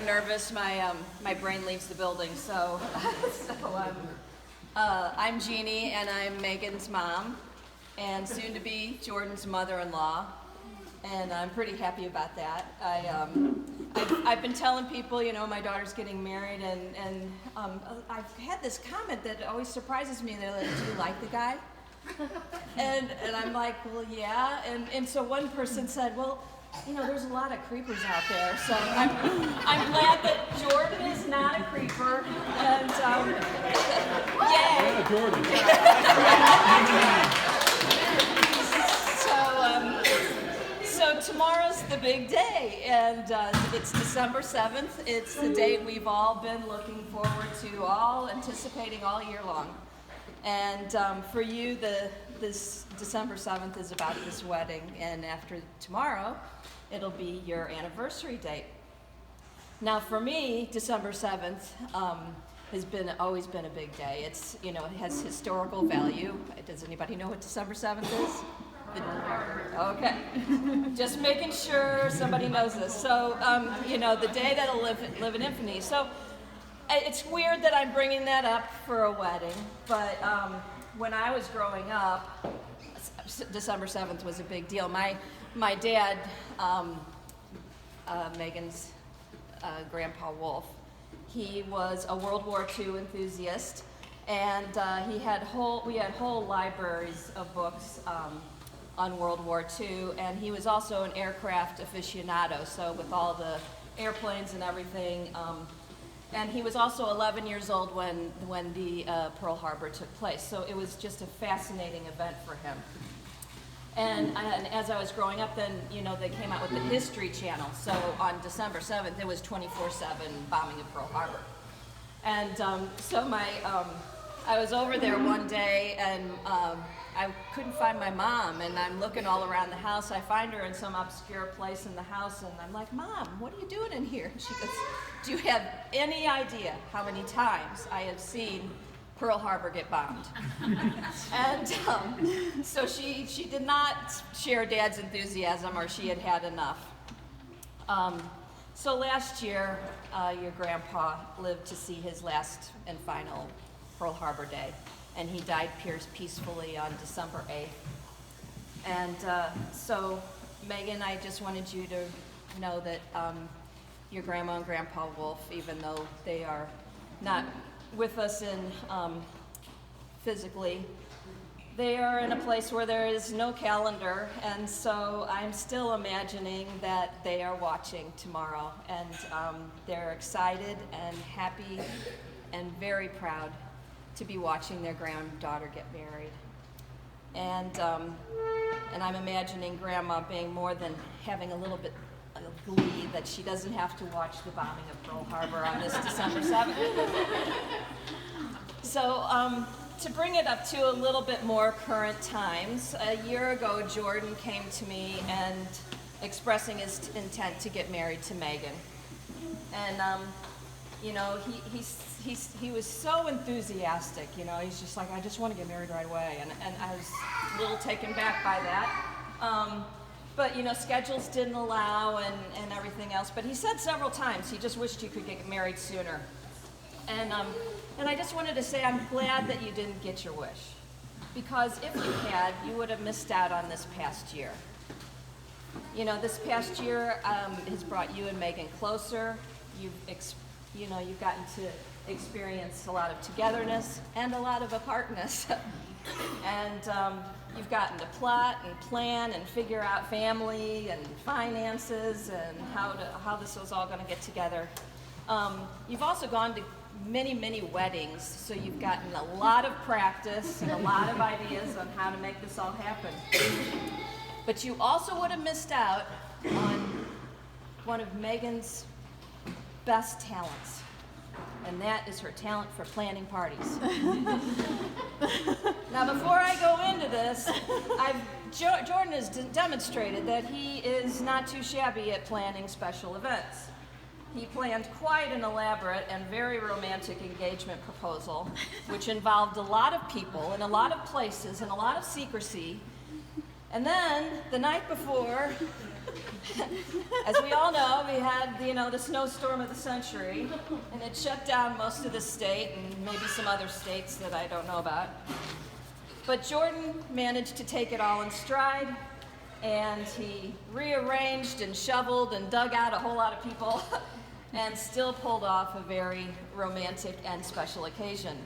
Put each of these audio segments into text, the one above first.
Nervous, my brain leaves the building. So, I'm Jeannie, and I'm Megan's mom, and soon to be Jordan's mother-in-law, and I'm pretty happy about that. I've been telling people, my daughter's getting married, and I've had this comment that always surprises me. They're like, "Do you like the guy?" And I'm like, "Well, yeah." And so one person said, "Well, there's a lot of creepers out there, so I'm glad that Jordan is not a creeper, and yay!" Yeah, Jordan. So tomorrow's the big day, and it's December 7th. It's the date we've all been looking forward to, all anticipating all year long. And for you, this December 7th is about this wedding, and after tomorrow, it'll be your anniversary date. Now, for me, December 7th has always been a big day. It's it has historical value. Does anybody know what December 7th is? Okay, just making sure somebody knows this. So, the day that'll live in infamy. So, it's weird that I'm bringing that up for a wedding, but when I was growing up, December 7th was a big deal. My dad, Megan's Grandpa Wolf, he was a World War II enthusiast, and we had whole libraries of books on World War II, and he was also an aircraft aficionado, so with all the airplanes and everything. And he was also 11 years old when the Pearl Harbor took place, so it was just a fascinating event for him. And as I was growing up, then they came out with the History Channel. So on December 7th, it was 24/7 bombing of Pearl Harbor. And I was over there one day, and I couldn't find my mom, and I'm looking all around the house. I find her in some obscure place in the house, and I'm like, "Mom, what are you doing in here?" And she goes, "Do you have any idea how many times I have seen Pearl Harbor get bombed?" And so she did not share Dad's enthusiasm, or she had had enough. So last year, your grandpa lived to see his last and final Pearl Harbor Day, and he died peacefully on December 8th. And so, Megan, I just wanted you to know that your grandma and Grandpa Wolf, even though they are not with us physically, they are in a place where there is no calendar, and so I'm still imagining that they are watching tomorrow, and they're excited and happy and very proud to be watching their granddaughter get married. And I'm imagining Grandma being more than having a little bit of glee that she doesn't have to watch the bombing of Pearl Harbor on this December 7th. So to bring it up to a little bit more current times, a year ago Jordan came to me and expressing his intent to get married to Megan. And he was so enthusiastic, he's just like, "I just want to get married right away," and I was a little taken back by that. But schedules didn't allow and everything else. But he said several times he just wished he could get married sooner. And I just wanted to say I'm glad that you didn't get your wish, because if you had, you would have missed out on this past year. This past year has brought you and Megan closer. You've gotten to experience a lot of togetherness and a lot of apartness. And you've gotten to plot and plan and figure out family and finances and how this was all going to get together. You've also gone to many, many weddings, so you've gotten a lot of practice and a lot of ideas on how to make this all happen. But you also would have missed out on one of Megan's best talents, and that is her talent for planning parties. Now, before I go into this, Jordan has demonstrated that he is not too shabby at planning special events. He planned quite an elaborate and very romantic engagement proposal, which involved a lot of people and a lot of places and a lot of secrecy. And then, the night before, As we all know, we had, the snowstorm of the century, and it shut down most of the state and maybe some other states that I don't know about. But Jordan managed to take it all in stride, and he rearranged and shoveled and dug out a whole lot of people and still pulled off a very romantic and special occasion.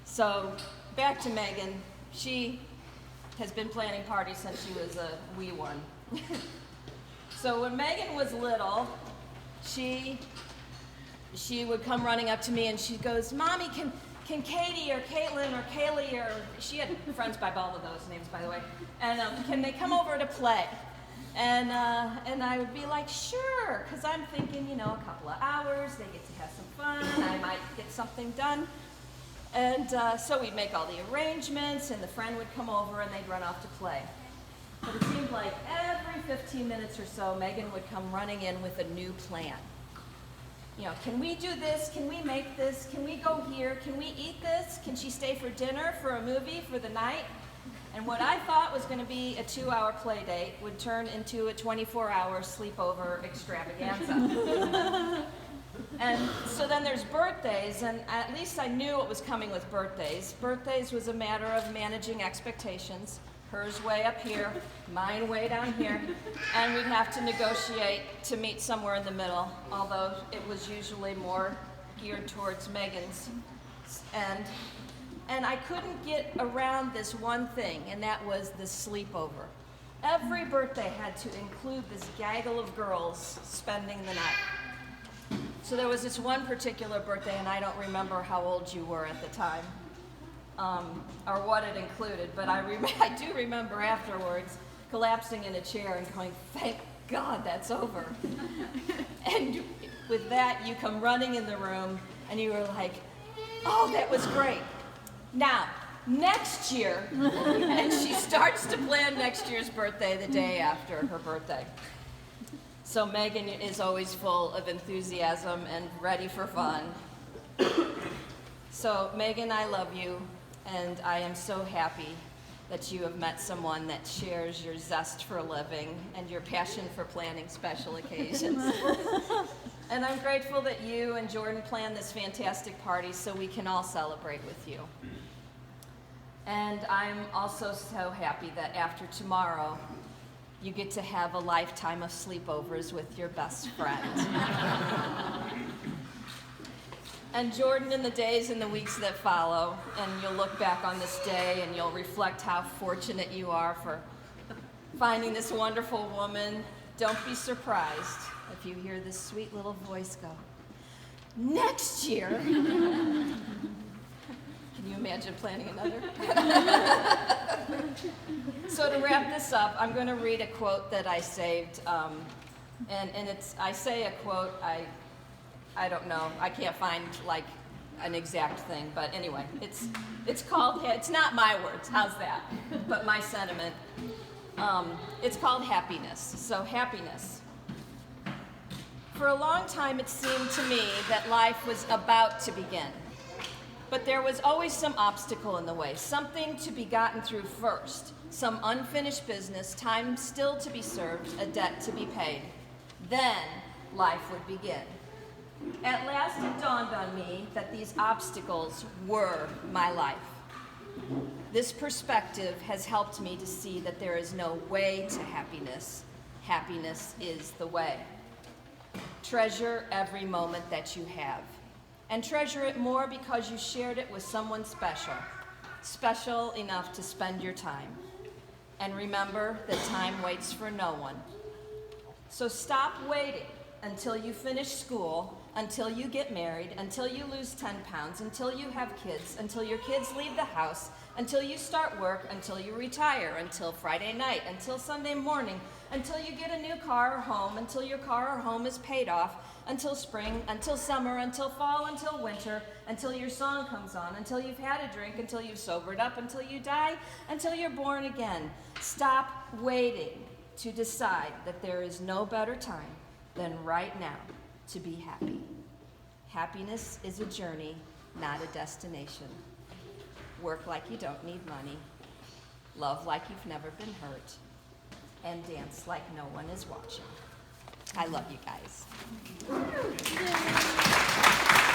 So back to Megan. She has been planning parties since she was a wee one. So when Megan was little, she would come running up to me and she goes, "Mommy, can Katie or Caitlin or Kaylee," or she had friends by all of those names, by the way, and can they come over to play? And I would be like, "Sure," because I'm thinking, a couple of hours, they get to have some fun, I might get something done. And so we'd make all the arrangements, and the friend would come over, and they'd run off to play. But it seemed like every 15 minutes or so, Megan would come running in with a new plan. Can we do this? Can we make this? Can we go here? Can we eat this? Can she stay for dinner, for a movie, for the night? And what I thought was going to be a 2-hour play date would turn into a 24-hour sleepover extravaganza. And so then there's birthdays, and at least I knew what was coming with birthdays. Birthdays was a matter of managing expectations. Hers way up here, mine way down here, and we'd have to negotiate to meet somewhere in the middle, although it was usually more geared towards Megan's. And I couldn't get around this one thing, and that was the sleepover. Every birthday had to include this gaggle of girls spending the night. So there was this one particular birthday, and I don't remember how old you were at the time, or what it included, but I do remember afterwards collapsing in a chair and going, "Thank God that's over." And with that, you come running in the room, and you were like, "Oh, that was great. Now, next year," and she starts to plan next year's birthday the day after her birthday. So Megan is always full of enthusiasm and ready for fun. So Megan, I love you, and I am so happy that you have met someone that shares your zest for living and your passion for planning special occasions. And I'm grateful that you and Jordan planned this fantastic party so we can all celebrate with you. And I'm also so happy that after tomorrow, you get to have a lifetime of sleepovers with your best friend. And Jordan, in the days and the weeks that follow, and you'll look back on this day and you'll reflect how fortunate you are for finding this wonderful woman, don't be surprised if you hear this sweet little voice go, "Next year." Can you imagine planning another? So to wrap this up, I'm going to read a quote that I saved, and I say a quote, I don't know, I can't find like an exact thing, but anyway, it's called, it's not my words, how's that? But my sentiment. It's called Happiness. So happiness. For a long time it seemed to me that life was about to begin. But there was always some obstacle in the way, something to be gotten through first, some unfinished business, time still to be served, a debt to be paid. Then life would begin. At last it dawned on me that these obstacles were my life. This perspective has helped me to see that there is no way to happiness. Happiness is the way. Treasure every moment that you have. And treasure it more because you shared it with someone special. Special enough to spend your time. And remember that time waits for no one. So stop waiting until you finish school, until you get married, until you lose 10 pounds, until you have kids, until your kids leave the house, until you start work, until you retire, until Friday night, until Sunday morning, until you get a new car or home, until your car or home is paid off, until spring, until summer, until fall, until winter, until your song comes on, until you've had a drink, until you've sobered up, until you die, until you're born again. Stop waiting to decide that there is no better time than right now to be happy. Happiness is a journey, not a destination. Work like you don't need money. Love like you've never been hurt. and dance like no one is watching. I love you guys.